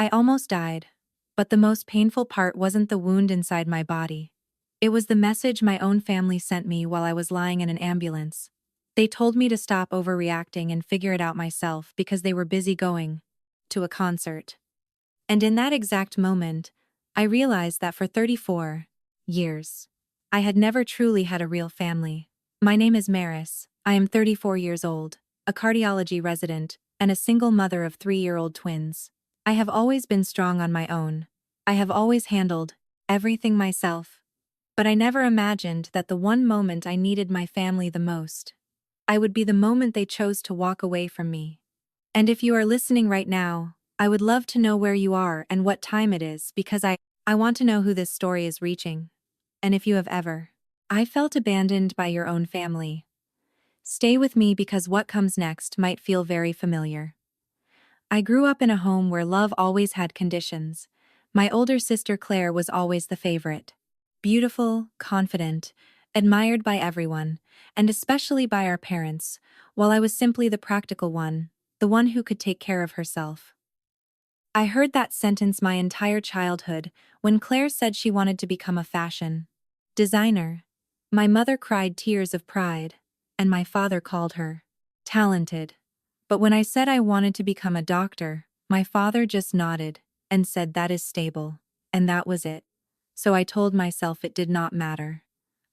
I almost died. But the most painful part wasn't the wound inside my body. It was the message my own family sent me while I was lying in an ambulance. They told me to stop overreacting and figure it out myself because they were busy going to a concert. And in that exact moment, I realized that for 34 years, I had never truly had a real family. My name is Maris. I am 34 years old, a cardiology resident, and a single mother of 3-year-old twins. I have always been strong on my own. I have always handled everything myself. But I never imagined that the one moment I needed my family the most, I would be the moment they chose to walk away from me. And if you are listening right now, I would love to know where you are and what time it is because I want to know who this story is reaching. And if you have ever, I felt abandoned by your own family. Stay with me because what comes next might feel very familiar. I grew up in a home where love always had conditions. My older sister Claire was always the favorite. Beautiful, confident, admired by everyone, and especially by our parents, while I was simply the practical one, the one who could take care of herself. I heard that sentence my entire childhood when Claire said she wanted to become a fashion designer. My mother cried tears of pride, and my father called her talented. But when I said I wanted to become a doctor, my father just nodded and said that is stable, and that was it. So I told myself it did not matter.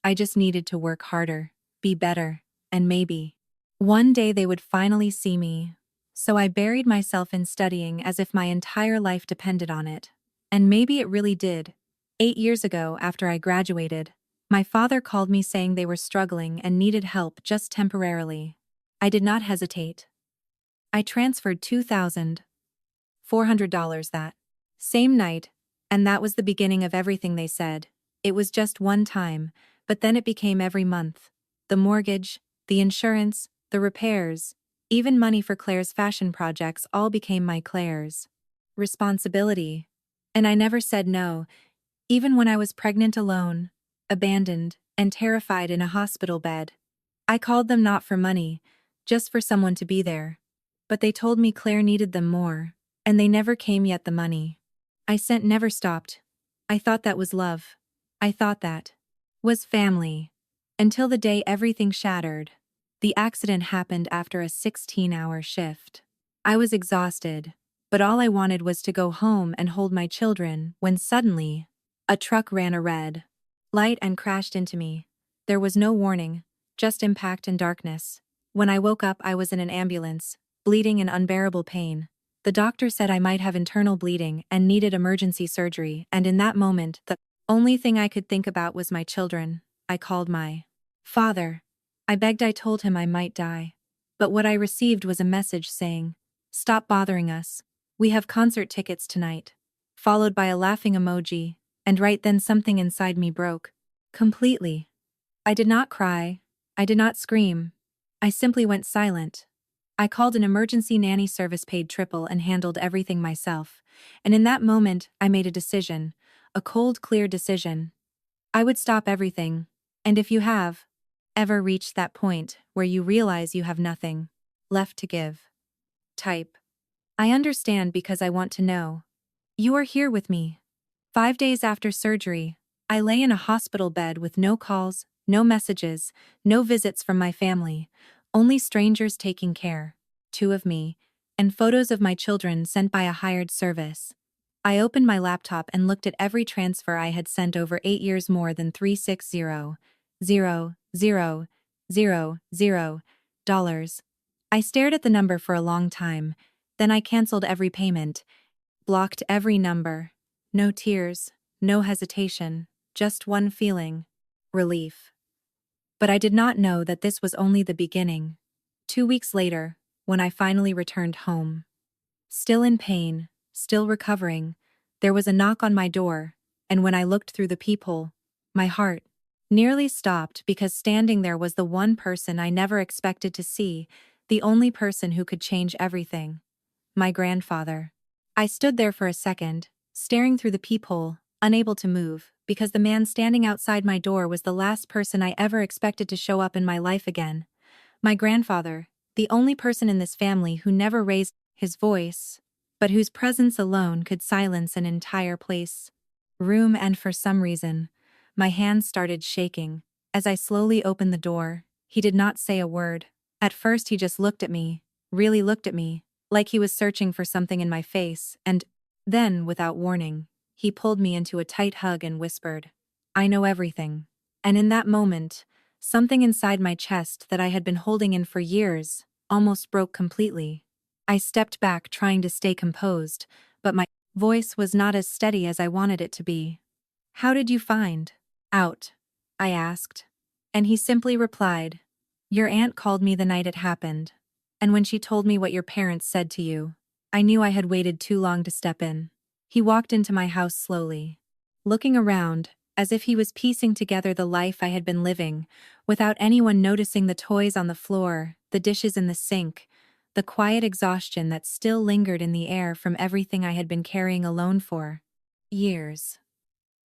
I just needed to work harder, be better, and maybe one day they would finally see me. So I buried myself in studying as if my entire life depended on it. And maybe it really did. 8 years ago, after I graduated, my father called me saying they were struggling and needed help just temporarily. I did not hesitate. I transferred $2,400 that same night, and that was the beginning of everything they said. It was just one time, but then it became every month. The mortgage, the insurance, the repairs, even money for Claire's fashion projects all became my Claire's responsibility. And I never said no, even when I was pregnant alone, abandoned, and terrified in a hospital bed. I called them not for money, just for someone to be there. But they told me Claire needed them more, and they never came yet the money. I sent never stopped. I thought that was love. I thought that was family. Until the day everything shattered. The accident happened after a 16-hour shift. I was exhausted, but all I wanted was to go home and hold my children when suddenly, a truck ran a red light and crashed into me. There was no warning, just impact and darkness. When I woke up, I was in an ambulance, bleeding in unbearable pain. The doctor said I might have internal bleeding and needed emergency surgery, and in that moment, the only thing I could think about was my children. I called my father. I begged, I told him I might die. But what I received was a message saying, "Stop bothering us. We have concert tickets tonight." Followed by a laughing emoji, and right then something inside me broke. Completely. I did not cry. I did not scream. I simply went silent. I called an emergency nanny service, paid triple, and handled everything myself. And in that moment, I made a decision. A cold, clear decision. I would stop everything. And if you have ever reached that point where you realize you have nothing left to give, type I understand because I want to know. You are here with me. 5 days after surgery, I lay in a hospital bed with no calls, no messages, no visits from my family, only strangers taking care, 2 of me, and photos of my children sent by a hired service. I opened my laptop and looked at every transfer I had sent over 8 years, more than $360,000. I stared at the number for a long time, then I canceled every payment, blocked every number. No tears, no hesitation, just one feeling: relief. But I did not know that this was only the beginning. 2 weeks later, when I finally returned home, still in pain, still recovering, there was a knock on my door, and when I looked through the peephole, my heart nearly stopped because standing there was the one person I never expected to see, the only person who could change everything: my grandfather. I stood there for a second, staring through the peephole, unable to move, because the man standing outside my door was the last person I ever expected to show up in my life again. My grandfather, the only person in this family who never raised his voice, but whose presence alone could silence an entire place. Room, and for some reason, my hands started shaking. As I slowly opened the door, he did not say a word. At first he just looked at me, really looked at me, like he was searching for something in my face, and then, without warning, he pulled me into a tight hug and whispered, "I know everything." And in that moment, something inside my chest that I had been holding in for years almost broke completely. I stepped back, trying to stay composed, but my voice was not as steady as I wanted it to be. "How did you find out?" I asked. And he simply replied, "Your aunt called me the night it happened. And when she told me what your parents said to you, I knew I had waited too long to step in." He walked into my house slowly, looking around, as if he was piecing together the life I had been living, without anyone noticing the toys on the floor, the dishes in the sink, the quiet exhaustion that still lingered in the air from everything I had been carrying alone for years.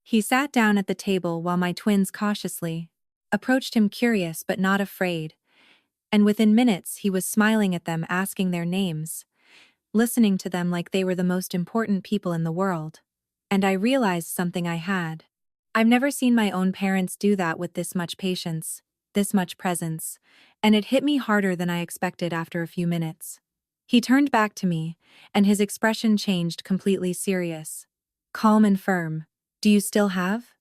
He sat down at the table while my twins cautiously approached him, curious but not afraid, and within minutes he was smiling at them, asking their names, listening to them like they were the most important people in the world. And I realized something I had. I've never seen my own parents do that with this much patience, this much presence, and it hit me harder than I expected after a few minutes. He turned back to me, and his expression changed, completely serious. Calm and firm. "Do you still have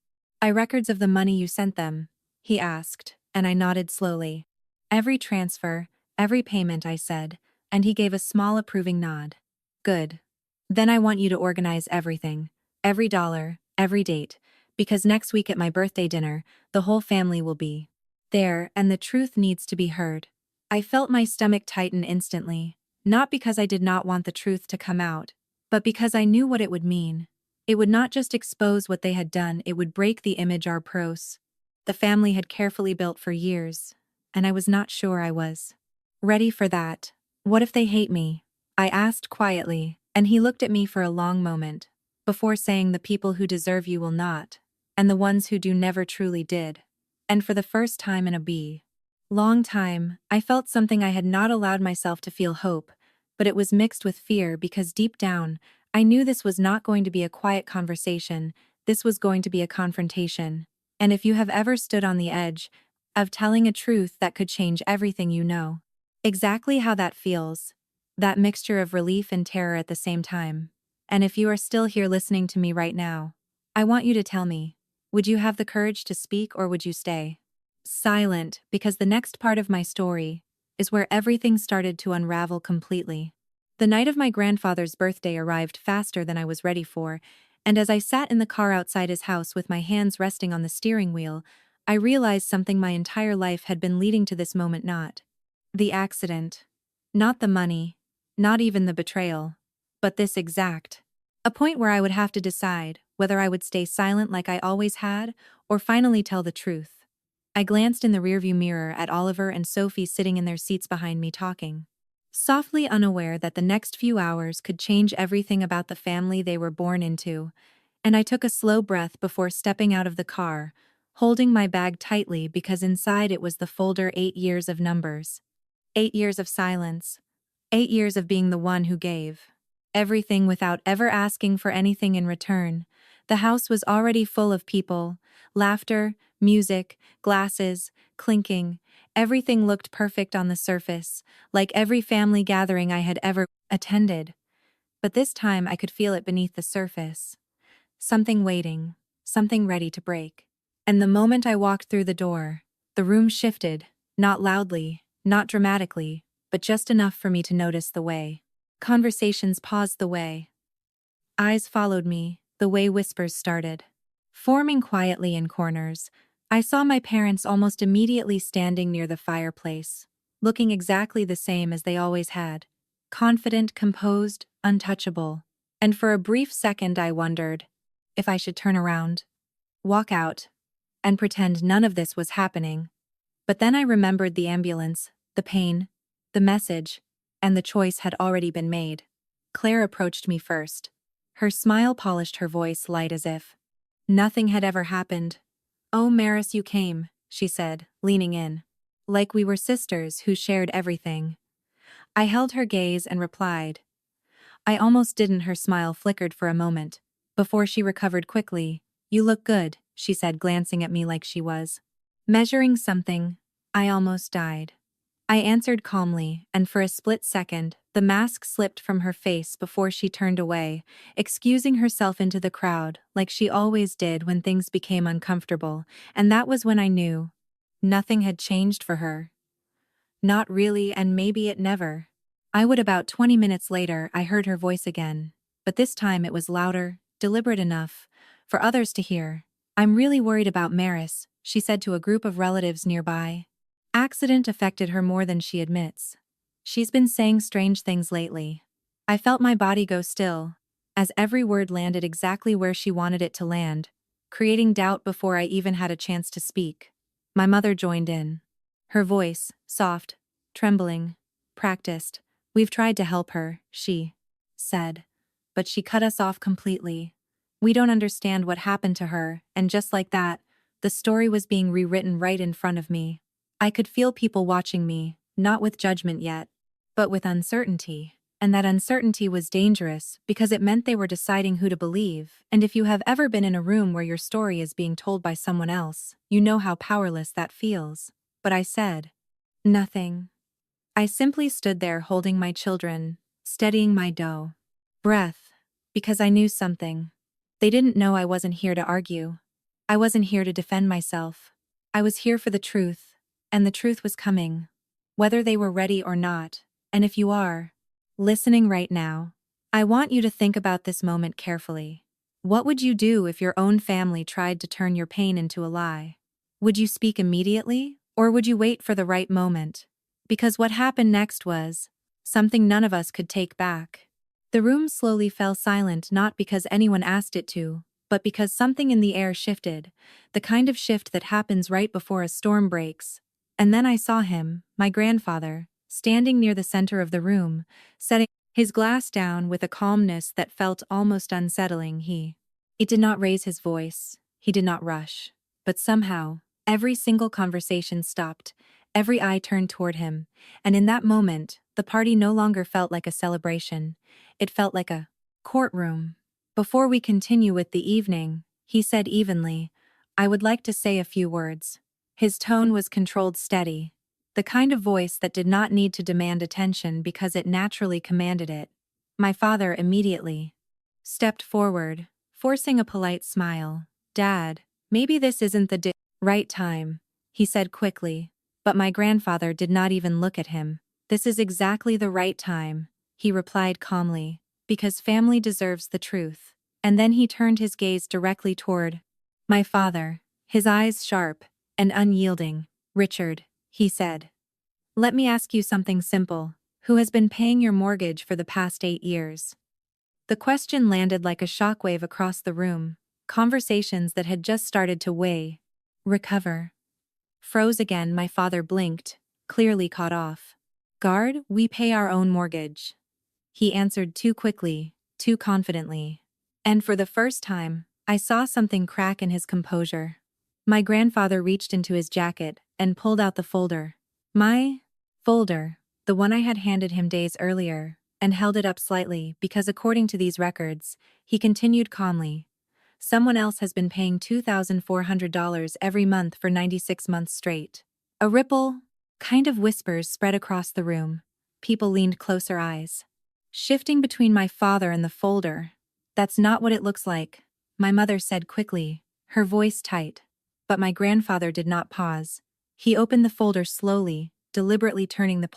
records of the money you sent them?" he asked, and I nodded slowly. "Every transfer, every payment," I said, and he gave a small approving nod. "Good. Then I want you to organize everything, every dollar, every date, because next week at my birthday dinner, the whole family will be there, and the truth needs to be heard." I felt my stomach tighten instantly, not because I did not want the truth to come out, but because I knew what it would mean. It would not just expose what they had done, it would break the image the family had carefully built for years, and I was not sure I was ready for that. "What if they hate me?" I asked quietly, and he looked at me for a long moment, before saying, "The people who deserve you will not, and the ones who do never truly did." And for the first time in long time, I felt something I had not allowed myself to feel: hope, but it was mixed with fear, because deep down, I knew this was not going to be a quiet conversation, this was going to be a confrontation. And if you have ever stood on the edge of telling a truth that could change everything, you know exactly how that feels. That mixture of relief and terror at the same time. And if you are still here listening to me right now, I want you to tell me, would you have the courage to speak, or would you stay silent? Because the next part of my story is where everything started to unravel completely. The night of my grandfather's birthday arrived faster than I was ready for, and as I sat in the car outside his house with my hands resting on the steering wheel, I realized something my entire life had been leading to this moment: not the accident, not the money, not even the betrayal, but this exact a point where I would have to decide whether I would stay silent like I always had, or finally tell the truth. I glanced in the rearview mirror at Oliver and Sophie sitting in their seats behind me, talking softly, unaware that the next few hours could change everything about the family they were born into, and I took a slow breath before stepping out of the car, holding my bag tightly because inside it was the folder: 8 years of numbers. 8 years of silence. 8 years of being the one who gave everything without ever asking for anything in return. The house was already full of people, laughter, music, glasses, clinking. Everything looked perfect on the surface, like every family gathering I had ever attended. But this time I could feel it beneath the surface. Something waiting, something ready to break. And the moment I walked through the door, the room shifted, not loudly, not dramatically, but just enough for me to notice the way conversations paused, the way eyes followed me, the way whispers started forming quietly in corners. I saw my parents almost immediately standing near the fireplace, looking exactly the same as they always had, confident, composed, untouchable. And for a brief second I wondered if I should turn around, walk out, and pretend none of this was happening. But then I remembered the ambulance, the pain, the message, and the choice had already been made. Claire approached me first. Her smile polished her voice, light as if nothing had ever happened. "Oh, Maris, you came," she said, leaning in, like we were sisters who shared everything. I held her gaze and replied, I almost didn't. Her smile flickered for a moment. Before she recovered quickly, "You look good," she said, glancing at me like she was measuring something. I almost died. I answered calmly, and for a split second, the mask slipped from her face before she turned away, excusing herself into the crowd, like she always did when things became uncomfortable, and that was when I knew. Nothing had changed for her. Not really, and maybe it never. About 20 minutes later, I heard her voice again, but this time it was louder, deliberate enough for others to hear. "I'm really worried about Maris," she said to a group of relatives nearby. Accident affected her more than she admits. She's been saying strange things lately. I felt my body go still, as every word landed exactly where she wanted it to land, creating doubt before I even had a chance to speak. My mother joined in. Her voice, soft, trembling, practiced. "We've tried to help her," she said. "But she cut us off completely. We don't understand what happened to her," and just like that, the story was being rewritten right in front of me. I could feel people watching me, not with judgment yet, but with uncertainty. And that uncertainty was dangerous because it meant they were deciding who to believe. And if you have ever been in a room where your story is being told by someone else, you know how powerless that feels. But I said nothing. I simply stood there holding my children, steadying my breath, because I knew something. They didn't know I wasn't here to argue. I wasn't here to defend myself. I was here for the truth, and the truth was coming, whether they were ready or not. And if you are listening right now, I want you to think about this moment carefully. What would you do if your own family tried to turn your pain into a lie? Would you speak immediately, or would you wait for the right moment? Because what happened next was something none of us could take back. The room slowly fell silent, not because anyone asked it to, but because something in the air shifted, the kind of shift that happens right before a storm breaks. And then I saw him, my grandfather, standing near the center of the room, setting his glass down with a calmness that felt almost unsettling. He did not raise his voice, he did not rush, but somehow, every single conversation stopped, every eye turned toward him, and in that moment, the party no longer felt like a celebration, it felt like a courtroom. "Before we continue with the evening," he said evenly, "I would like to say a few words." His tone was controlled, steady, the kind of voice that did not need to demand attention because it naturally commanded it. My father immediately stepped forward, forcing a polite smile. "Dad, maybe this isn't the right time," he said quickly, but my grandfather did not even look at him. "This is exactly the right time," he replied calmly, "because family deserves the truth." And then he turned his gaze directly toward my father, his eyes sharp and unyielding. "Richard," he said, "let me ask you something simple. Who has been paying your mortgage for the past 8 years? The question landed like a shockwave across the room. Conversations that had just started to recover, froze again. My father blinked, clearly caught off guard. "We pay our own mortgage," he answered too quickly, too confidently. And for the first time, I saw something crack in his composure. My grandfather reached into his jacket and pulled out the folder. My folder, the one I had handed him days earlier, and held it up slightly because according to these records, he continued calmly, "Someone else has been paying $2,400 every month for 96 months straight." A ripple, kind of whispers spread across the room. People leaned closer, eyes shifting between my father and the folder. "That's not what it looks like," my mother said quickly, her voice tight. But my grandfather did not pause. He opened the folder slowly, deliberately turning the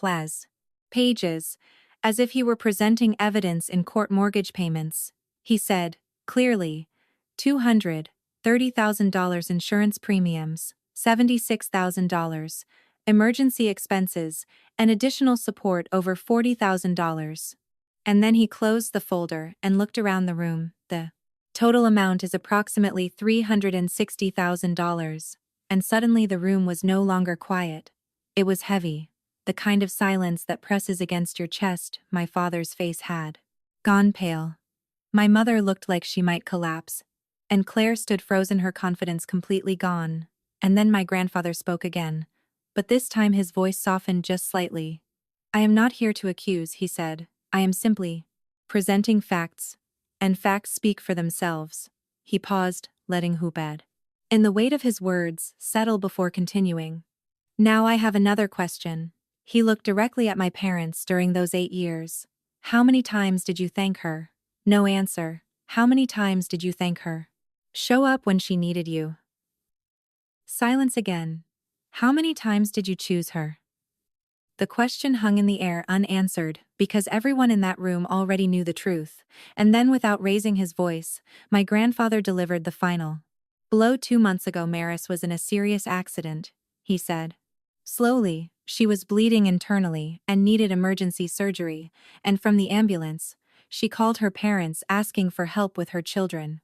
pages, as if he were presenting evidence in court. "Mortgage payments," he said, clearly. $230,000 insurance premiums, $76,000, emergency expenses, and additional support over $40,000. And then he closed the folder and looked around the room. "The total amount is approximately $360,000. And suddenly the room was no longer quiet. It was heavy, the kind of silence that presses against your chest. My father's face had gone pale. My mother looked like she might collapse, and Claire stood frozen, her confidence completely gone. And then my grandfather spoke again, but this time his voice softened just slightly. "I am not here to accuse," he said. "I am simply presenting facts, and facts speak for themselves. He paused, letting Hubad, in the weight of his words, settle before continuing. Now I have another question. He looked directly at my parents during those 8 years. How many times did you thank her? No answer. How many times did you thank her? Show up when she needed you. Silence again. How many times did you choose her? The question hung in the air unanswered because everyone in that room already knew the truth, and then without raising his voice, my grandfather delivered the final blow. 2 months ago Maris was in a serious accident, he said. Slowly, she was bleeding internally and needed emergency surgery, and from the ambulance, she called her parents asking for help with her children.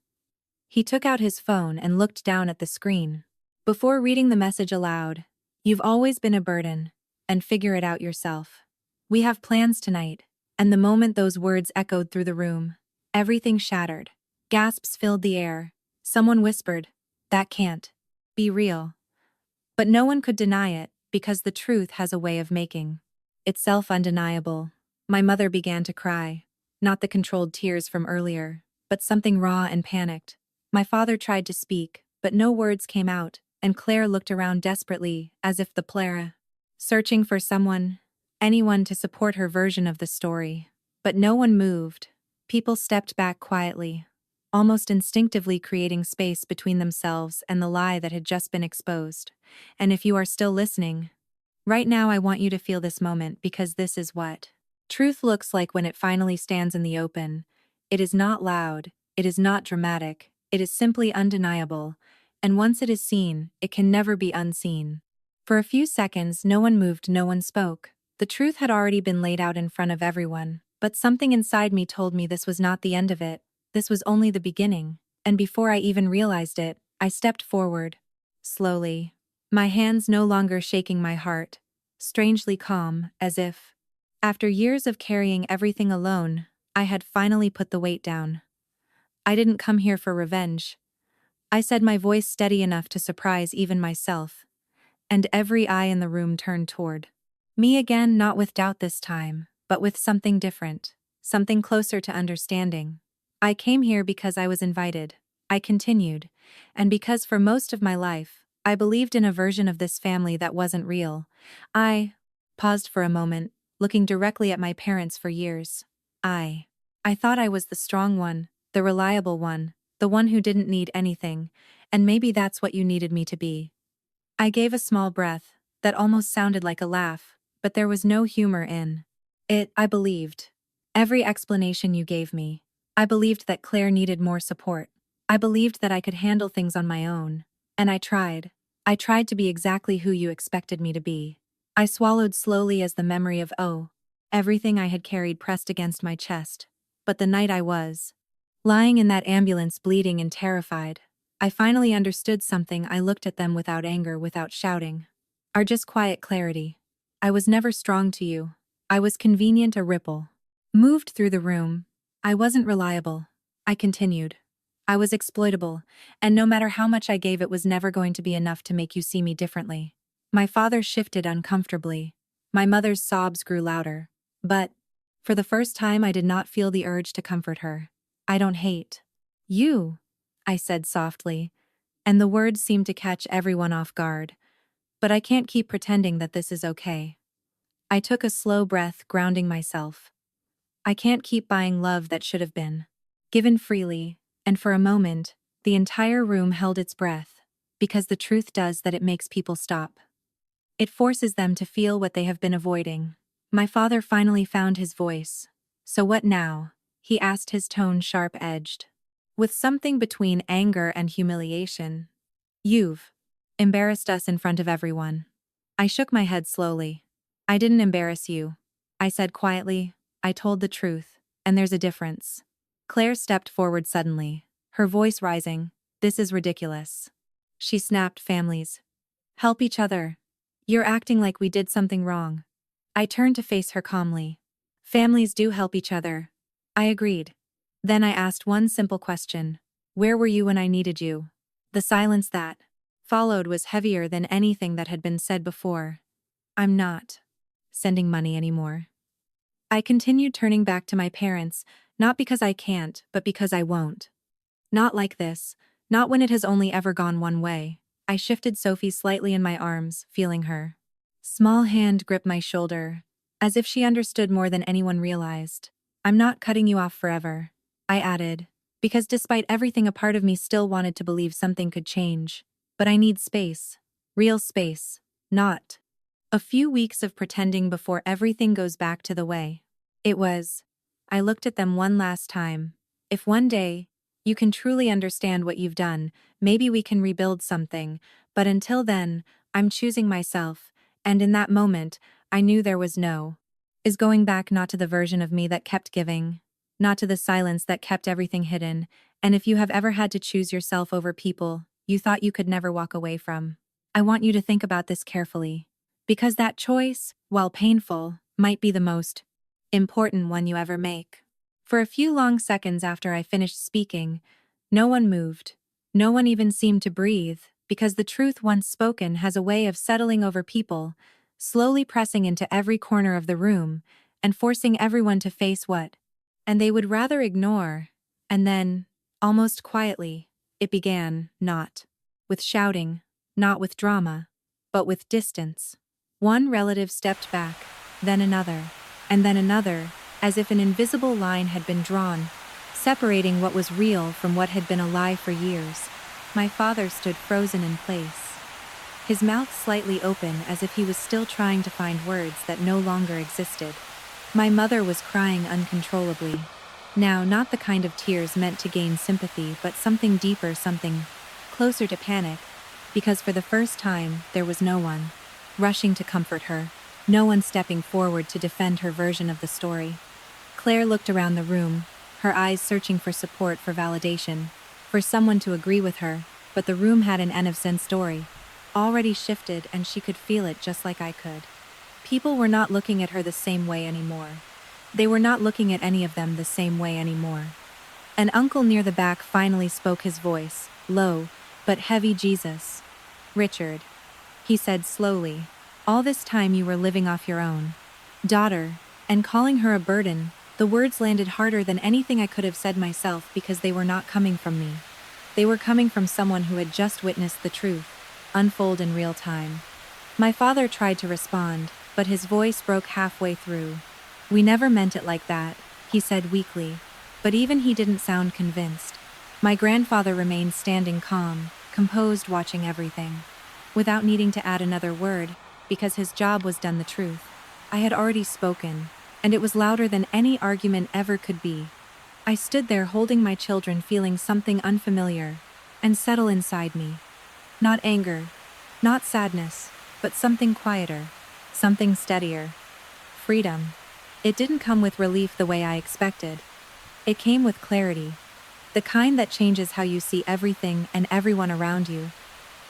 He took out his phone and looked down at the screen. Before reading the message aloud, "You've always been a burden, and figure it out yourself. We have plans tonight." And the moment those words echoed through the room, everything shattered. Gasps filled the air. Someone whispered, "That can't be real." But no one could deny it, because the truth has a way of making itself undeniable. My mother began to cry, not the controlled tears from earlier, but something raw and panicked. My father tried to speak, but no words came out, and Claire looked around desperately, as if the Plera, searching for someone, anyone to support her version of the story. But no one moved. People stepped back quietly, almost instinctively creating space between themselves and the lie that had just been exposed. And if you are still listening, right now I want you to feel this moment, because this is what truth looks like when it finally stands in the open. It is not loud, it is not dramatic, it is simply undeniable, and once it is seen, it can never be unseen. For a few seconds, no one moved, no one spoke. The truth had already been laid out in front of everyone, but something inside me told me this was not the end of it. This was only the beginning, and before I even realized it, I stepped forward. Slowly, my hands no longer shaking, my heart strangely calm, as if, after years of carrying everything alone, I had finally put the weight down. "I didn't come here for revenge," I said, my voice steady enough to surprise even myself. And every eye in the room turned toward me again, not with doubt this time, but with something different, something closer to understanding. "I came here because I was invited," I continued, "and because for most of my life, I believed in a version of this family that wasn't real. I paused for a moment, looking directly at my parents. For years, I thought I was the strong one, the reliable one, the one who didn't need anything, and maybe that's what you needed me to be." I gave a small breath that almost sounded like a laugh, but there was no humor in it. "I believed every explanation you gave me. I believed that Claire needed more support. I believed that I could handle things on my own. And I tried. I tried to be exactly who you expected me to be." I swallowed slowly as the memory of everything I had carried pressed against my chest. But the night I was lying in that ambulance, bleeding and terrified, I finally understood something. I looked at them without anger, without shouting, or just quiet clarity. "I was never strong to you. I was convenient." A ripple moved through the room. "I wasn't reliable," I continued. "I was exploitable, and no matter how much I gave, it was never going to be enough to make you see me differently." My father shifted uncomfortably. My mother's sobs grew louder. But, for the first time, I did not feel the urge to comfort her. "I don't hate you," I said softly, and the words seemed to catch everyone off guard. "But I can't keep pretending that this is okay." I took a slow breath, grounding myself. "I can't keep buying love that should have been given freely," and for a moment, the entire room held its breath, because the truth does that: it makes people stop. It forces them to feel what they have been avoiding. My father finally found his voice. "So what now?" he asked, his tone sharp-edged, with something between anger and humiliation. "You've embarrassed us in front of everyone." I shook my head slowly. "I didn't embarrass you," I said quietly. "I told the truth, and there's a difference." Claire stepped forward suddenly, her voice rising. "This is ridiculous," she snapped. "Families help each other. You're acting like we did something wrong." I turned to face her calmly. "Families do help each other," I agreed. Then I asked one simple question. "Where were you when I needed you?" The silence that followed was heavier than anything that had been said before. "I'm not sending money anymore," I continued, turning back to my parents, Not because I can't, but because I won't. Not like this. Not when it has only ever gone one way. I shifted Sophie slightly in my arms, feeling her small hand grip my shoulder, as if she understood more than anyone realized. I'm not cutting you off forever, I added, because despite everything, a part of me still wanted to believe something could change. But I need space. Real space. Not a few weeks of pretending before everything goes back to the way it was. I looked at them one last time. If one day you can truly understand what you've done, maybe we can rebuild something, but until then, I'm choosing myself, and in that moment, I knew there was no is going back, not to the version of me that kept giving, not to the silence that kept everything hidden. And if you have ever had to choose yourself over people you thought you could never walk away from, I want you to think about this carefully. Because that choice, while painful, might be the most important one you ever make. For a few long seconds after I finished speaking, no one moved. No one even seemed to breathe, because the truth once spoken has a way of settling over people, slowly pressing into every corner of the room, and forcing everyone to face what and they would rather ignore. And then, almost quietly, it began, not with shouting, not with drama, but with distance. One relative stepped back, then another, and then another, as if an invisible line had been drawn, separating what was real from what had been a lie for years. My father stood frozen in place, his mouth slightly open as if he was still trying to find words that no longer existed. My mother was crying uncontrollably. Now, not the kind of tears meant to gain sympathy, but something deeper, something closer to panic, because for the first time, there was no one rushing to comfort her, no one stepping forward to defend her version of the story. Claire looked around the room, her eyes searching for support, for validation, for someone to agree with her, but the room had an end of sense story already shifted, and she could feel it just like I could. People were not looking at her the same way anymore. They were not looking at any of them the same way anymore. An uncle near the back finally spoke, his voice low but heavy. Jesus. Richard, he said slowly, all this time you were living off your own daughter, and calling her a burden. The words landed harder than anything I could have said myself, because they were not coming from me. They were coming from someone who had just witnessed the truth unfold in real time. My father tried to respond, but his voice broke halfway through. We never meant it like that, he said weakly, but even he didn't sound convinced. My grandfather remained standing calm, composed, watching everything, without needing to add another word, because his job was done. The truth I had already spoken, and it was louder than any argument ever could be. I stood there holding my children, feeling something unfamiliar and settle inside me. Not anger, not sadness, but something quieter, something steadier. Freedom. It didn't come with relief the way I expected. It came with clarity, the kind that changes how you see everything and everyone around you.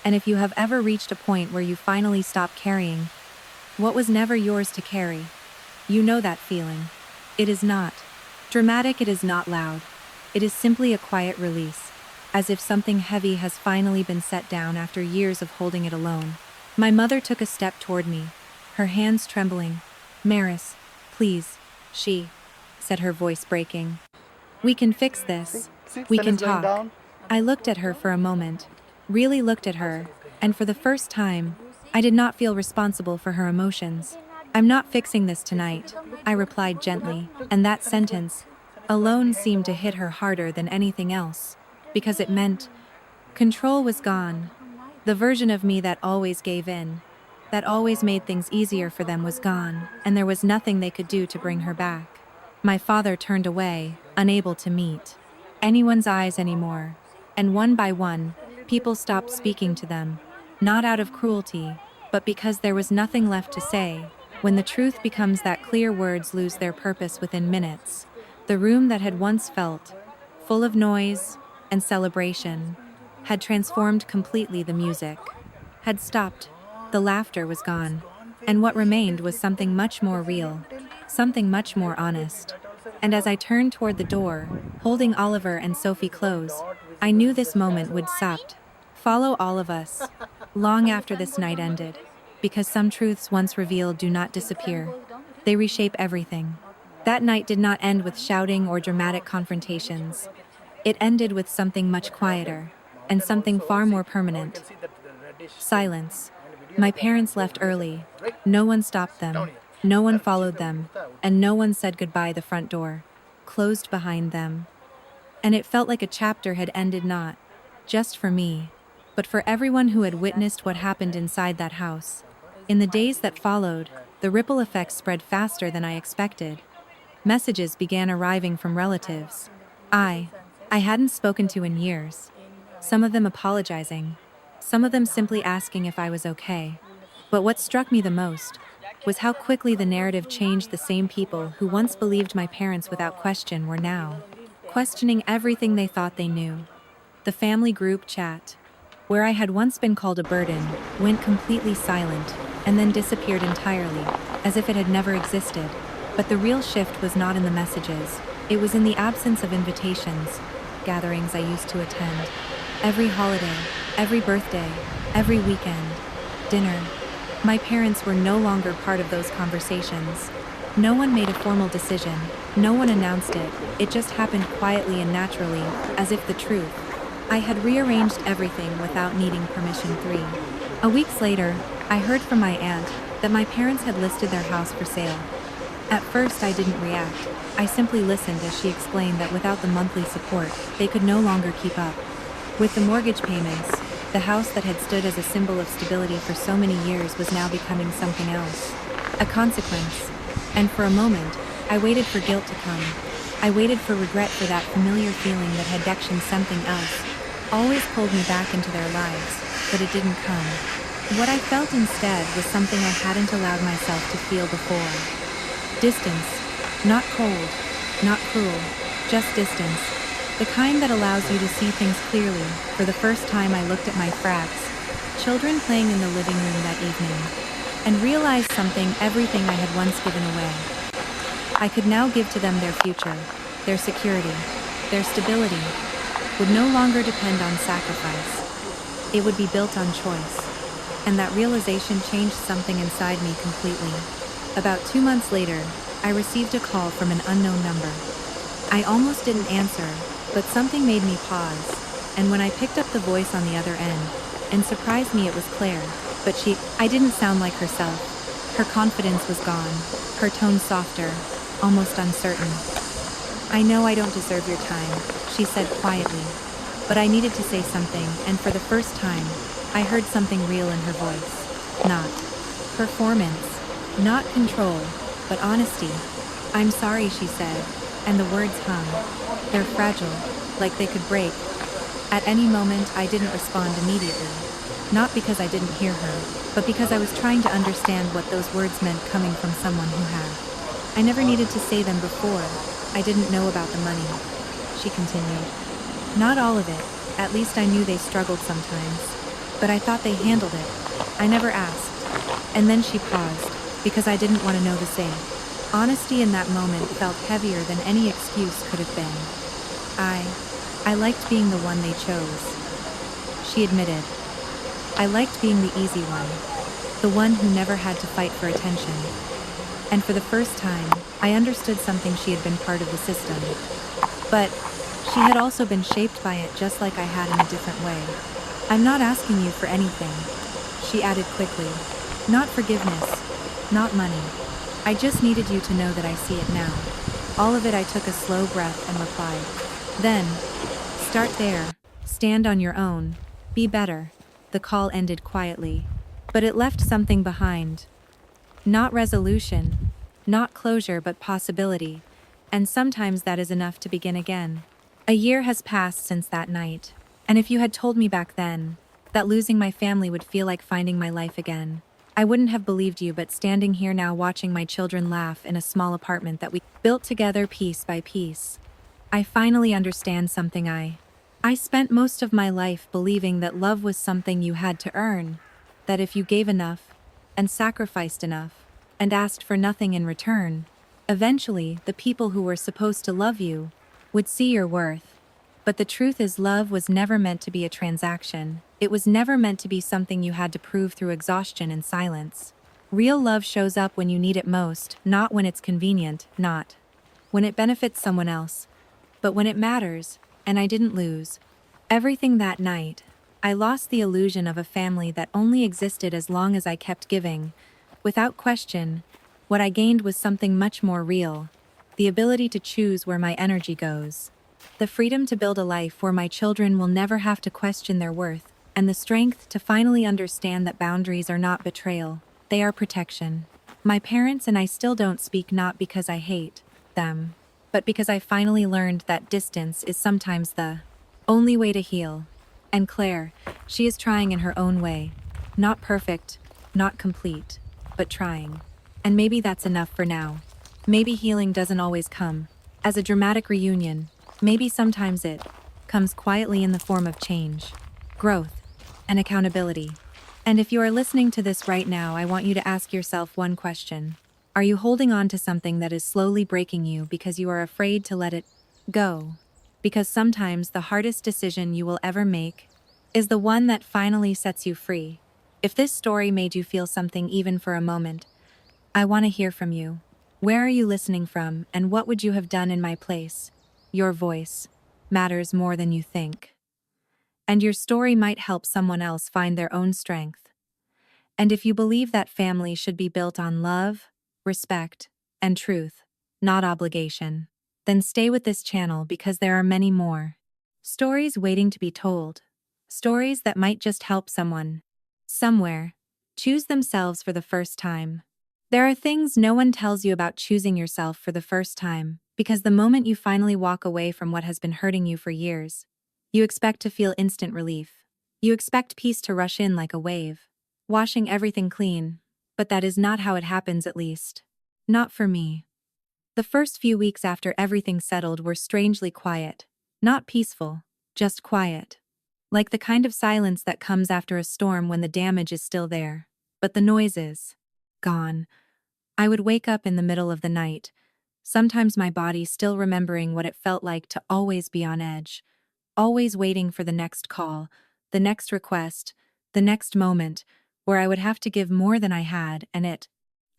And if you have ever reached a point where you finally stop carrying what was never yours to carry, you know that feeling. It is not dramatic, it is not loud. It is simply a quiet release, as if something heavy has finally been set down after years of holding it alone. My mother took a step toward me, her hands trembling. Maris, please, she said, her voice breaking. We can fix this. We can talk. I looked at her for a moment, really looked at her, and for the first time, I did not feel responsible for her emotions. I'm not fixing this tonight, I replied gently, and that sentence alone seemed to hit her harder than anything else, because it meant control was gone. The version of me that always gave in, that always made things easier for them, was gone, and there was nothing they could do to bring her back. My father turned away, unable to meet anyone's eyes anymore, and one by one, people stopped speaking to them, not out of cruelty, but because there was nothing left to say. When the truth becomes that clear, words lose their purpose within minutes. The room that had once felt full of noise and celebration had transformed completely. The music had stopped, the laughter was gone, and what remained was something much more real, something much more honest. And as I turned toward the door, holding Oliver and Sophie close, I knew this moment would follow all of us, long after this night ended, because some truths once revealed do not disappear. They reshape everything. That night did not end with shouting or dramatic confrontations. It ended with something much quieter, and something far more permanent. Silence. My parents left early. No one stopped them. No one followed them. And no one said goodbye. The front door closed behind them. And it felt like a chapter had ended, not just for me, but for everyone who had witnessed what happened inside that house. In the days that followed, the ripple effects spread faster than I expected. Messages began arriving from relatives I hadn't spoken to in years. Some of them apologizing, some of them simply asking if I was okay. But what struck me the most was how quickly the narrative changed. The same people who once believed my parents without question were now questioning everything they thought they knew. The family group chat, where I had once been called a burden, went completely silent and then disappeared entirely, as if it had never existed. But the real shift was not in the messages, it was in the absence of invitations, gatherings I used to attend. Every holiday, every birthday, every weekend, dinner. My parents were no longer part of those conversations. No one made a formal decision, no one announced it, it just happened quietly and naturally, as if the truth. I had rearranged everything without needing permission. 3 weeks later, I heard from my aunt that my parents had listed their house for sale. At first I didn't react, I simply listened as she explained that without the monthly support, they could no longer keep up with the mortgage payments. The house that had stood as a symbol of stability for so many years was now becoming something else, a consequence. And for a moment, I waited for guilt to come. I waited for regret, for that familiar feeling that had direction. Something else always pulled me back into their lives, but it didn't come. What I felt instead was something I hadn't allowed myself to feel before. Distance. Not cold, not cruel, just distance. The kind that allows you to see things clearly. For the first time I looked at my frags, children playing in the living room that evening, and realized something: everything I had once given away, I could now give to them. Their future, their security, their stability would no longer depend on sacrifice. It would be built on choice. And that realization changed something inside me completely. About 2 months later, I received a call from an unknown number. I almost didn't answer, but something made me pause, and when I picked up the voice on the other end, and surprised me, it was Claire, but I didn't sound like herself. Her confidence was gone, her tone softer, almost uncertain. "I know I don't deserve your time," she said quietly, but I needed to say something, and for the first time, I heard something real in her voice. Not performance, not control, but honesty. "I'm sorry," she said, and the words hung. They're fragile, like they could break. At any moment. I didn't respond immediately. Not because I didn't hear her, but because I was trying to understand what those words meant coming from someone who had. I never needed to say them before. I didn't know about the money, she continued. Not all of it, at least I knew they struggled sometimes. But I thought they handled it. I never asked. And then she paused, because I didn't want to know the same. Honesty in that moment felt heavier than any excuse could have been. I liked being the one they chose, she admitted. I liked being the easy one, the one who never had to fight for attention. And for the first time, I understood something: she had been part of the system. But she had also been shaped by it, just like I had, in a different way. "I'm not asking you for anything," she added quickly. "Not forgiveness, not money. I just needed you to know that I see it now." All of it. I took a slow breath and replied, "Then, start there. Stand on your own. Be better." The call ended quietly, but it left something behind. Not resolution, not closure, but possibility. And sometimes that is enough to begin again. A year has passed since that night, and if you had told me back then that losing my family would feel like finding my life again, I wouldn't have believed you. But standing here now, watching my children laugh in a small apartment that we built together piece by piece, I finally understand something. I spent most of my life believing that love was something you had to earn, that if you gave enough, and sacrificed enough, and asked for nothing in return, eventually the people who were supposed to love you would see your worth. But the truth is, love was never meant to be a transaction. It was never meant to be something you had to prove through exhaustion and silence. Real love shows up when you need it most, not when it's convenient, not when it benefits someone else, but when it matters, and I didn't lose everything that night. I lost the illusion of a family that only existed as long as I kept giving. Without question, what I gained was something much more real: the ability to choose where my energy goes, the freedom to build a life where my children will never have to question their worth, and the strength to finally understand that boundaries are not betrayal, they are protection. My parents and I still don't speak, not because I hate them, but because I finally learned that distance is sometimes the only way to heal. And Claire, she is trying in her own way. Not perfect, not complete, but trying. And maybe that's enough for now. Maybe healing doesn't always come as a dramatic reunion. Maybe sometimes it comes quietly in the form of change, growth, and accountability. And if you are listening to this right now, I want you to ask yourself one question. Are you holding on to something that is slowly breaking you because you are afraid to let it go? Because sometimes the hardest decision you will ever make is the one that finally sets you free. If this story made you feel something even for a moment, I want to hear from you. Where are you listening from, and what would you have done in my place? Your voice matters more than you think. And your story might help someone else find their own strength. And if you believe that family should be built on love, respect, and truth, not obligation, then stay with this channel, because there are many more stories waiting to be told. Stories that might just help someone, somewhere, choose themselves for the first time. There are things no one tells you about choosing yourself for the first time, because the moment you finally walk away from what has been hurting you for years, you expect to feel instant relief. You expect peace to rush in like a wave, washing everything clean, but that is not how it happens, at least not for me. The first few weeks after everything settled were strangely quiet. Not peaceful, just quiet. Like the kind of silence that comes after a storm when the damage is still there, but the noise is gone. I would wake up in the middle of the night, sometimes my body still remembering what it felt like to always be on edge, always waiting for the next call, the next request, the next moment, where I would have to give more than I had, and it.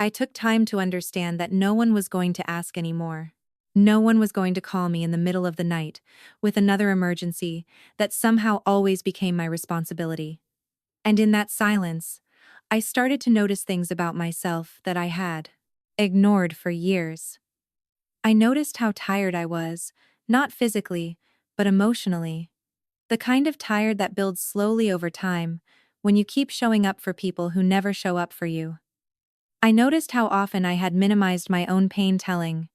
I took time to understand that no one was going to ask anymore. No one was going to call me in the middle of the night with another emergency that somehow always became my responsibility. And in that silence, I started to notice things about myself that I had ignored for years. I noticed how tired I was, not physically, but emotionally. The kind of tired that builds slowly over time when you keep showing up for people who never show up for you. I noticed how often I had minimized my own pain, telling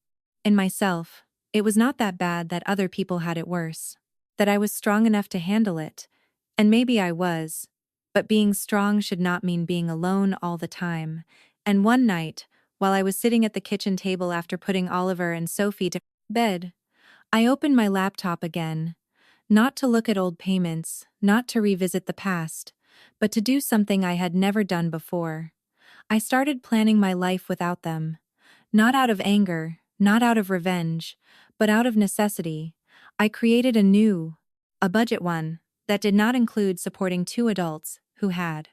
in myself it was not that bad, that other people had it worse, that I was strong enough to handle it, and maybe I was, but being strong should not mean being alone all the time. And one night, while I was sitting at the kitchen table after putting Oliver and Sophie to bed, I opened my laptop again, not to look at old payments, not to revisit the past, but to do something I had never done before. I started planning my life without them. Not out of anger, not out of revenge, but out of necessity. I created a budget one, that did not include supporting 2 adults who had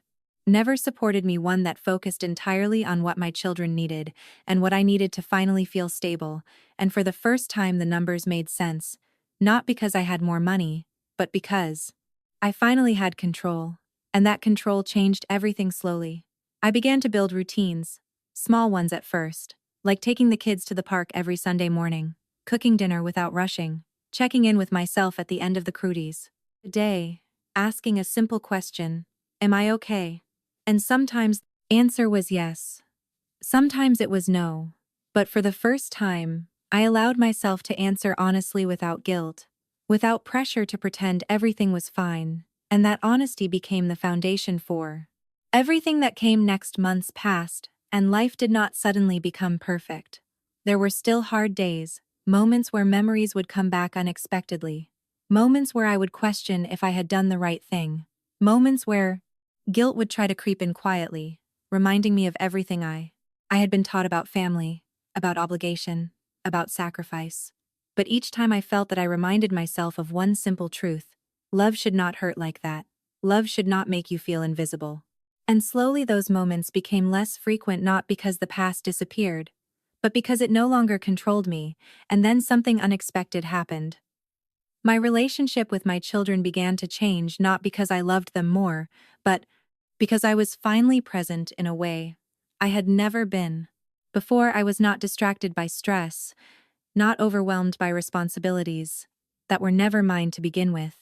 never supported me, one that focused entirely on what my children needed and what I needed to finally feel stable. And for the first time, the numbers made sense, not because I had more money, but because I finally had control, and that control changed everything slowly. I began to build routines, small ones at first, like taking the kids to the park every Sunday morning, cooking dinner without rushing, checking in with myself at the end of the crudies day, asking a simple question, am I okay? And sometimes the answer was yes. Sometimes it was no. But for the first time, I allowed myself to answer honestly without guilt, without pressure to pretend everything was fine, and that honesty became the foundation for everything that came next. Months passed, and life did not suddenly become perfect. There were still hard days, moments where memories would come back unexpectedly, moments where I would question if I had done the right thing, moments where guilt would try to creep in quietly, reminding me of everything I had been taught about family, about obligation, about sacrifice. But each time I felt that, I reminded myself of one simple truth: love should not hurt like that. Love should not make you feel invisible. And slowly those moments became less frequent, not because the past disappeared, but because it no longer controlled me, and then something unexpected happened. My relationship with my children began to change not because I loved them more, but because I was finally present in a way I had never been. Before, I was not distracted by stress, not overwhelmed by responsibilities that were never mine to begin with.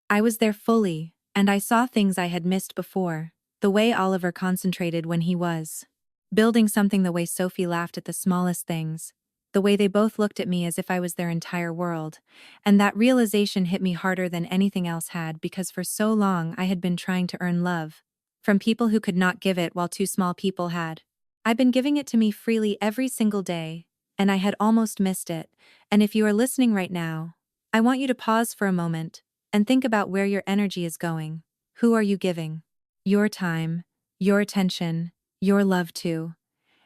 I was there fully, and I saw things I had missed before, the way Oliver concentrated when he was building something, the way Sophie laughed at the smallest things, the way they both looked at me as if I was their entire world. And that realization hit me harder than anything else had, because for so long I had been trying to earn love from people who could not give it, while two small people had. I'd been giving it to me freely every single day, and I had almost missed it. And if you are listening right now, I want you to pause for a moment and think about where your energy is going. Who are you giving your time, your attention, your love to?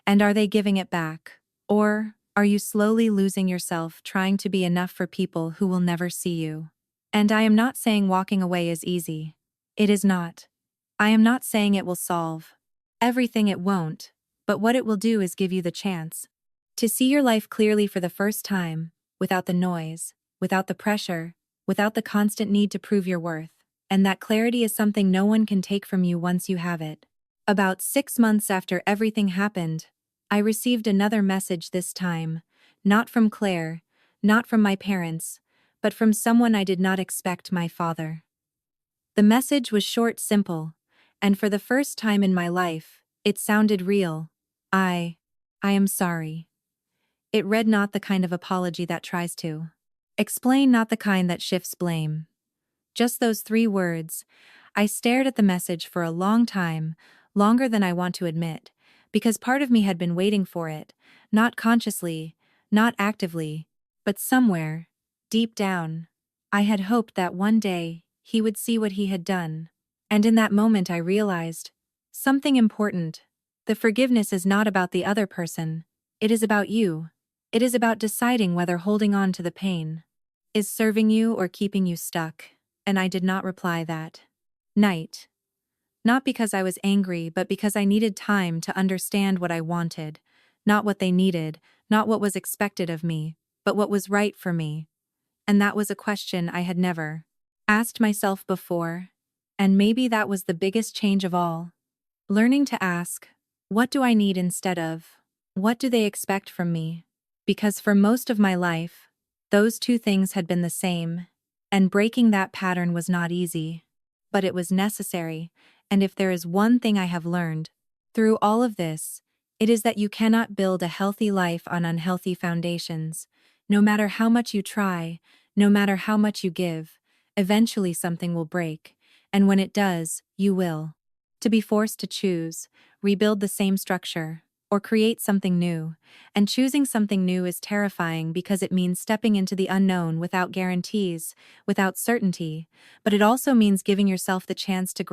And are they giving it back? Or are you slowly losing yourself trying to be enough for people who will never see you? And I am not saying walking away is easy. It is not. I am not saying it will solve everything. It won't. But what it will do is give you the chance to see your life clearly for the first time, without the noise, without the pressure, without the constant need to prove your worth. And that clarity is something no one can take from you once you have it. About 6 months after everything happened, I received another message, this time, not from Claire, not from my parents, but from someone I did not expect, my father. The message was short, simple, and for the first time in my life, it sounded real. I am sorry. It read, not the kind of apology that tries to explain, not the kind that shifts blame. Just those 3 words. I stared at the message for a long time, longer than I want to admit, because part of me had been waiting for it, not consciously, not actively, but somewhere, deep down. I had hoped that one day he would see what he had done. And in that moment I realized something important. The forgiveness is not about the other person. It is about you. It is about deciding whether holding on to the pain is serving you or keeping you stuck. And I did not reply that night. Not because I was angry, but because I needed time to understand what I wanted. Not what they needed, not what was expected of me, but what was right for me. And that was a question I had never asked myself before. And maybe that was the biggest change of all. Learning to ask, what do I need, instead of, what do they expect from me? Because for most of my life, those 2 things had been the same, and breaking that pattern was not easy. But it was necessary, and if there is one thing I have learned through all of this, it is that you cannot build a healthy life on unhealthy foundations. No matter how much you try, no matter how much you give, eventually something will break, and when it does, you will to be forced to choose, rebuild the same structure, or create something new. And choosing something new is terrifying, because it means stepping into the unknown without guarantees, without certainty, but it also means giving yourself the chance to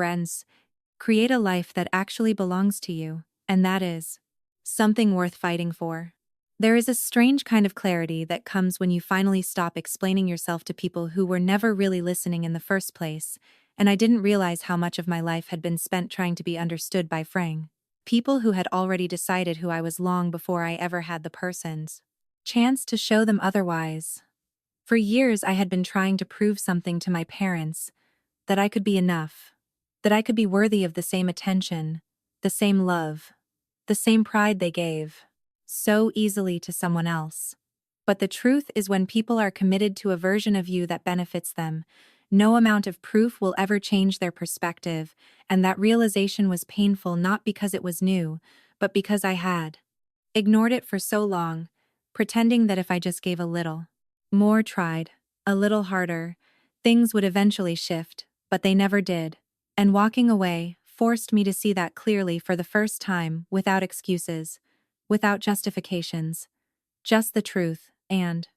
create a life that actually belongs to you, and that is something worth fighting for. There is a strange kind of clarity that comes when you finally stop explaining yourself to people who were never really listening in the first place, and I didn't realize how much of my life had been spent trying to be understood by people who had already decided who I was long before I ever had the person's chance to show them otherwise. For years I had been trying to prove something to my parents, that I could be enough, that I could be worthy of the same attention, the same love, the same pride they gave so easily to someone else. But the truth is, when people are committed to a version of you that benefits them, no amount of proof will ever change their perspective. And that realization was painful, not because it was new, but because I had ignored it for so long, pretending that if I just gave a little more, tried a little harder, things would eventually shift, but they never did. And walking away forced me to see that clearly for the first time, without excuses, without justifications, just the truth. And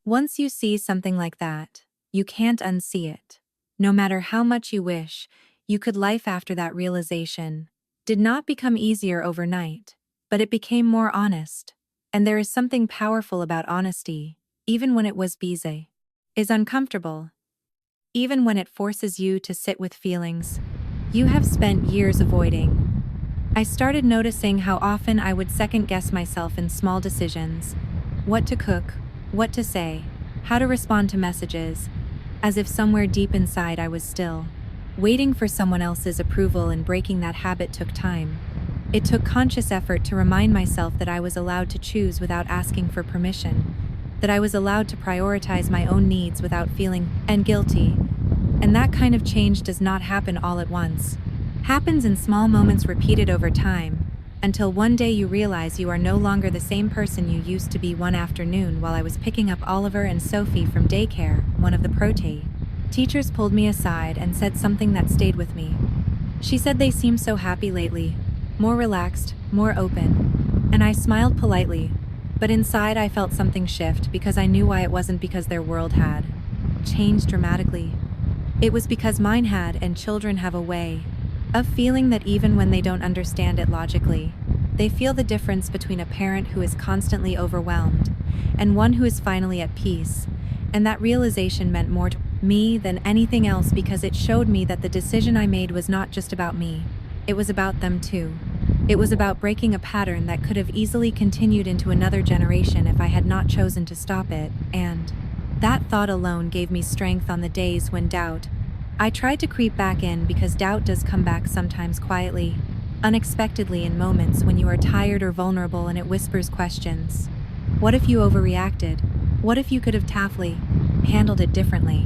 once you see something like that, you can't unsee it. No matter how much you wish you could. Life after that realization did not become easier overnight, but it became more honest. And there is something powerful about honesty, even when it was busy, is uncomfortable. Even when it forces you to sit with feelings you have spent years avoiding. I started noticing how often I would second guess myself in small decisions. What to cook, what to say, how to respond to messages, as if somewhere deep inside I was still waiting for someone else's approval, and breaking that habit took time. It took conscious effort to remind myself that I was allowed to choose without asking for permission, that I was allowed to prioritize my own needs without feeling guilty. And that kind of change does not happen all at once. Happens in small moments repeated over time, until one day you realize you are no longer the same person you used to be. One afternoon, while I was picking up Oliver and Sophie from daycare, one of the teachers pulled me aside and said something that stayed with me. She said they seemed so happy lately, more relaxed, more open, and I smiled politely, but inside I felt something shift, because I knew why. It wasn't because their world had changed dramatically. It was because mine had, and children have a way of feeling that even when they don't understand it logically, they feel the difference between a parent who is constantly overwhelmed and one who is finally at peace. And that realization meant more to me than anything else, because it showed me that the decision I made was not just about me, it was about them too. It was about breaking a pattern that could have easily continued into another generation if I had not chosen to stop it, and that thought alone gave me strength on the days when I tried to creep back in, because doubt does come back sometimes quietly, unexpectedly, in moments when you are tired or vulnerable, and it whispers questions. What if you overreacted? What if you could have handled it differently?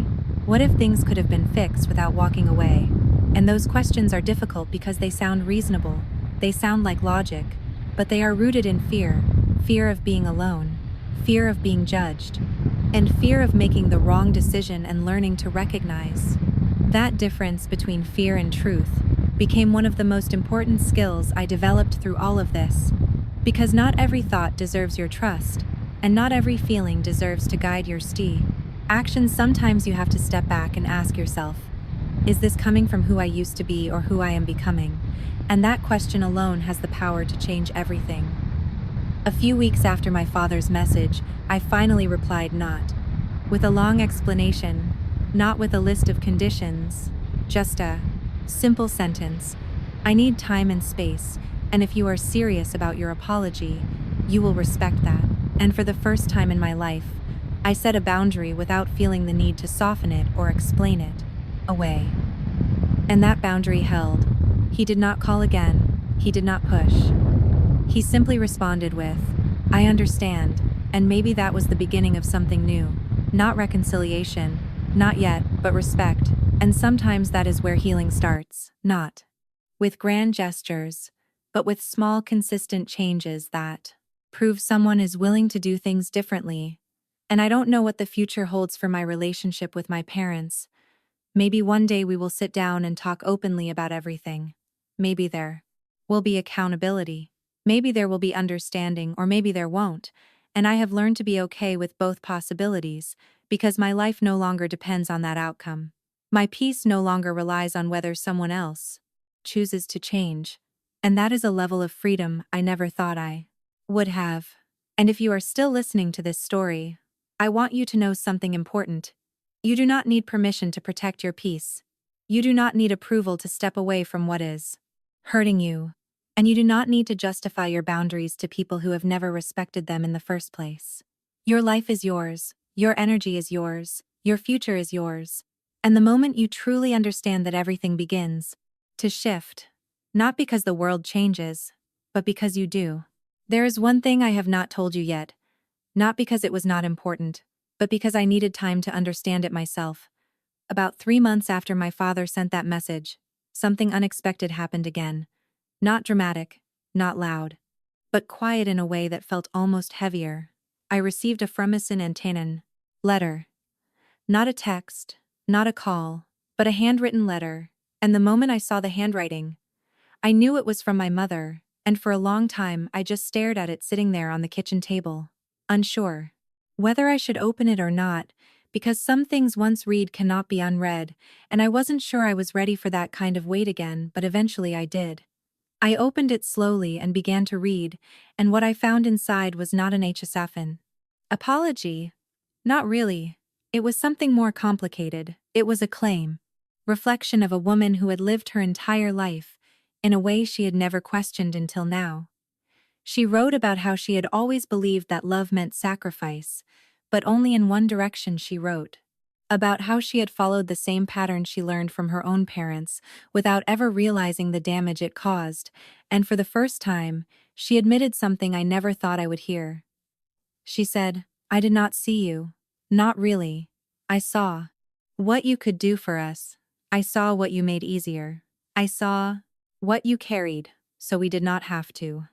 What if things could have been fixed without walking away? And those questions are difficult because they sound reasonable, they sound like logic, but they are rooted in fear: fear of being alone, fear of being judged, and fear of making the wrong decision. And learning to recognize that difference between fear and truth became one of the most important skills I developed through all of this. Because not every thought deserves your trust, and not every feeling deserves to guide your actions. Sometimes you have to step back and ask yourself, is this coming from who I used to be or who I am becoming? And that question alone has the power to change everything. A few weeks after my father's message, I finally replied, not with a long explanation, not with a list of conditions, just a simple sentence: I need time and space, and if you are serious about your apology, you will respect that. And for the first time in my life, I set a boundary without feeling the need to soften it or explain it away. And that boundary held. He did not call again, he did not push. He simply responded with, I understand, and maybe that was the beginning of something new. Not reconciliation, not yet, but respect. And sometimes that is where healing starts, not with grand gestures, but with small, consistent changes that prove someone is willing to do things differently. And I don't know what the future holds for my relationship with my parents. Maybe one day we will sit down and talk openly about everything. Maybe there will be accountability. Maybe there will be understanding, or maybe there won't. And I have learned to be okay with both possibilities, because my life no longer depends on that outcome. My peace no longer relies on whether someone else chooses to change. And that is a level of freedom I never thought I would have. And if you are still listening to this story, I want you to know something important. You do not need permission to protect your peace. You do not need approval to step away from what is hurting you. And you do not need to justify your boundaries to people who have never respected them in the first place. Your life is yours, your energy is yours, your future is yours. And the moment you truly understand that, everything begins to shift. Not because the world changes, but because you do. There is one thing I have not told you yet, not because it was not important, but because I needed time to understand it myself. About 3 months after my father sent that message, something unexpected happened again. Not dramatic, not loud, but quiet in a way that felt almost heavier. I received a from misunderstanding letter. Not a text, not a call, but a handwritten letter. And the moment I saw the handwriting, I knew it was from my mother, and for a long time I just stared at it sitting there on the kitchen table, unsure whether I should open it or not, because some things once read cannot be unread, and I wasn't sure I was ready for that kind of wait again, but eventually I did. I opened it slowly and began to read, and what I found inside was not an HSFN apology. Not really. It was something more complicated. It was a claim. Reflection of a woman who had lived her entire life in a way she had never questioned until now. She wrote about how she had always believed that love meant sacrifice, but only in one direction. She wrote about how she had followed the same pattern she learned from her own parents without ever realizing the damage it caused, and for the first time, she admitted something I never thought I would hear. She said, "I did not see you. Not really. I saw what you could do for us. I saw what you made easier. I saw what you carried, so we did not have to.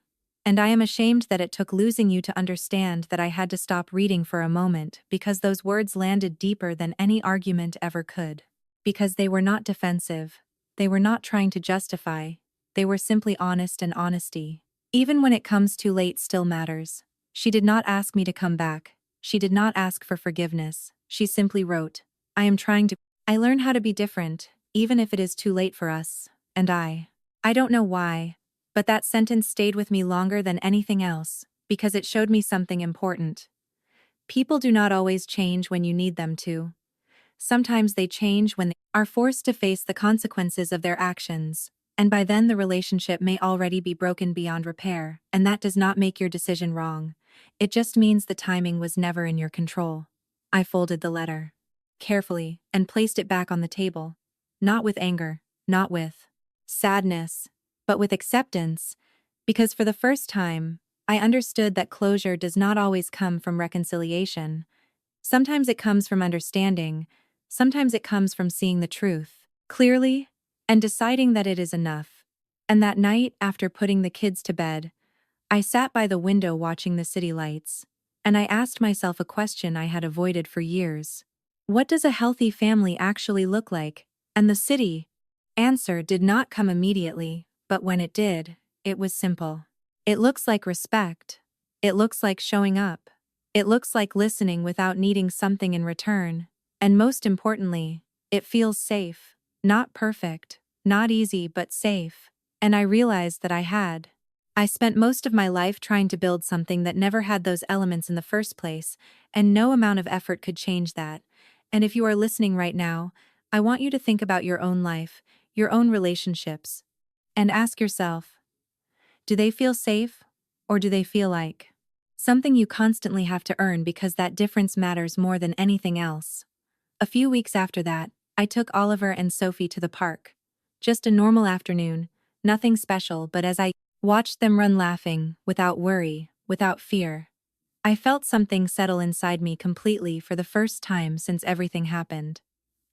And I am ashamed that it took losing you to understand that I had to stop reading for a moment because those words landed deeper than any argument ever could. Because they were not defensive. They were not trying to justify. They were simply honest, and honesty, even when it comes too late, still matters." She did not ask me to come back. She did not ask for forgiveness. She simply wrote, I learn how to be different, even if it is too late for us, and I don't know why, but that sentence stayed with me longer than anything else, because it showed me something important. People do not always change when you need them to. Sometimes they change when they are forced to face the consequences of their actions, and by then the relationship may already be broken beyond repair, and that does not make your decision wrong. It just means the timing was never in your control. I folded the letter carefully and placed it back on the table, not with anger, not with sadness, but with acceptance, because for the first time, I understood that closure does not always come from reconciliation. Sometimes it comes from understanding, sometimes it comes from seeing the truth clearly and deciding that it is enough. And that night, after putting the kids to bed, I sat by the window watching the city lights, and I asked myself a question I had avoided for years. What does a healthy family actually look like? And the city answer did not come immediately, but when it did, it was simple. It looks like respect. It looks like showing up. It looks like listening without needing something in return. And most importantly, it feels safe. Not perfect, not easy, but safe. And I realized that I spent most of my life trying to build something that never had those elements in the first place, and no amount of effort could change that. And if you are listening right now, I want you to think about your own life, your own relationships, and ask yourself, do they feel safe, or do they feel like something you constantly have to earn, because that difference matters more than anything else? A few weeks after that, I took Oliver and Sophie to the park. Just a normal afternoon, nothing special, but as I watched them run laughing, without worry, without fear, I felt something settle inside me completely for the first time since everything happened.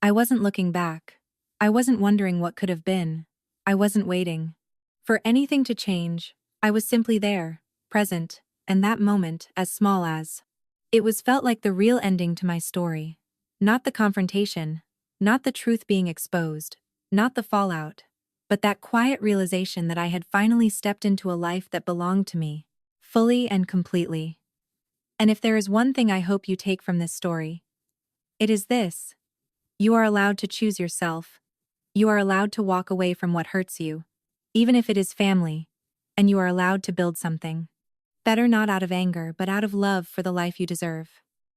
I wasn't looking back. I wasn't wondering what could have been. I wasn't waiting for anything to change. I was simply there, present, and that moment, as small as it was, felt like the real ending to my story. Not the confrontation, not the truth being exposed, not the fallout, but that quiet realization that I had finally stepped into a life that belonged to me, fully and completely. And if there is one thing I hope you take from this story, it is this: you are allowed to choose yourself. You are allowed to walk away from what hurts you, even if it is family, and you are allowed to build something better, not out of anger but out of love for the life you deserve.